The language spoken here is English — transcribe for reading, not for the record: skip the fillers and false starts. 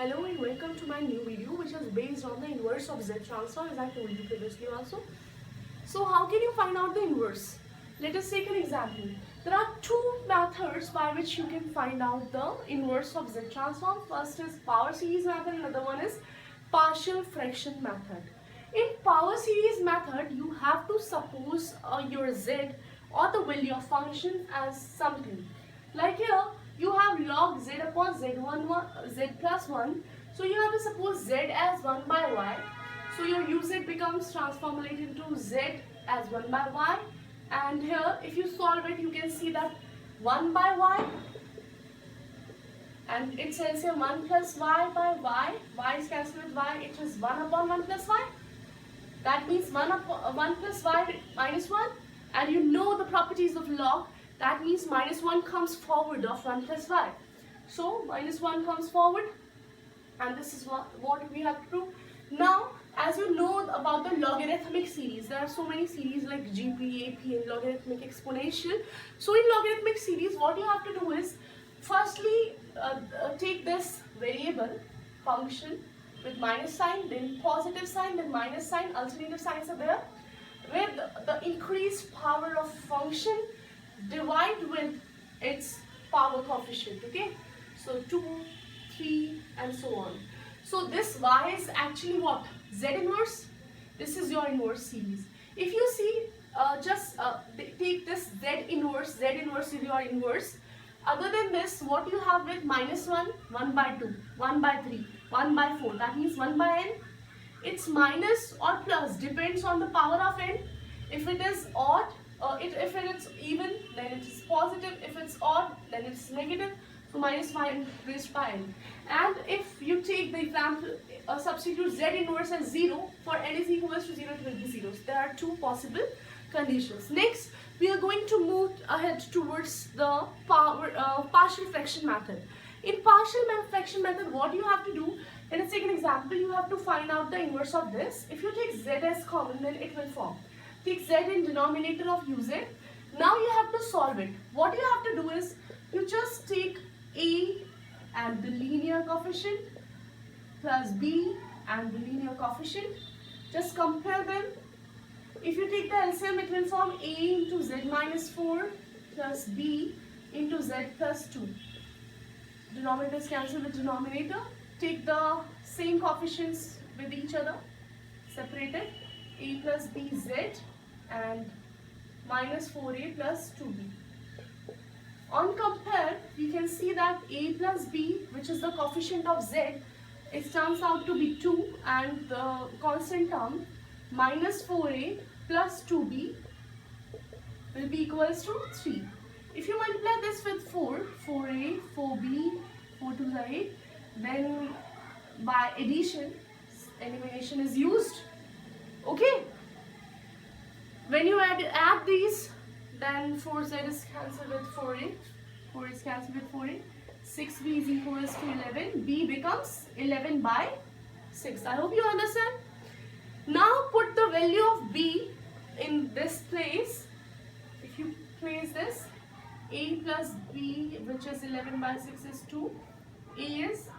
Hello and welcome to my new video, which is based on the inverse of Z transform, as I told you previously also. So how can you find out the inverse? Let us take an example. There are two methods by which you can find out the inverse of Z transform. First is power series method and another one is partial fraction method. In power series method, you have to suppose your Z or the value of function as something. Like here, you have log Z upon Z plus 1. So you have to suppose Z as 1 by Y. So your uz becomes transformed into Z as 1 by Y. And here, if you solve it, you can see that 1 by Y. And it says here 1 plus Y by Y. Y is cancelled with Y. It is 1 upon 1 plus Y. That means 1 plus Y minus 1. And you know the properties of log. That means minus 1 comes forward of 1 plus Y. So minus 1 comes forward. And this is what we have to do. Now, as you know about the logarithmic series, there are so many series like GP, AP and logarithmic exponential. So in logarithmic series, what you have to do is, firstly, take this variable function with minus sign, then positive sign, then minus sign, alternative signs are there. With the increased power of function, divide with its power coefficient, okay? So 2, 3 and so on. So this Y is actually what? Z inverse. This is your inverse series. If you see, take this Z inverse is your inverse. Other than this, what you have with minus 1, 1 by 2, 1 by 3, 1 by 4, that means 1 by n. It's minus or plus, depends on the power of n. If it is odd, if it is even, then it is positive. If it's odd, then it's negative. So minus 5 raised by n. And if you take the example, substitute Z inverse as 0, for n is equals to 0, it will be 0. So there are two possible conditions. Next, we are going to move ahead towards the partial fraction method. In partial fraction method, what you have to do, let us take an example, you have to find out the inverse of this. If you take Z as common, then it will form. Take Z in denominator of uz. Now you have to solve it. What you have to do is, you just take A and the linear coefficient plus B and the linear coefficient. Just compare them. If you take the LCM, it will form A into Z minus 4 plus B into Z plus 2. Denominators cancel with denominator. Take the same coefficients with each other, separated. A plus B Z and minus 4A plus 2B. On compare, you can see that A plus B, which is the coefficient of Z, it turns out to be 2, and the constant term minus 4A plus 2B will be equals to 3. If you multiply this with 4, 4A, 4B, 4 2s are 8, then by addition, elimination is used. Okay? When you add these, then 4Z is cancelled with 4A, 4 is cancelled with 4A, 6B is equals to 11, B becomes 11 by 6. I hope you understand. Now put the value of B in this place. If you place this, A plus B, which is 11 by 6 is 2, A is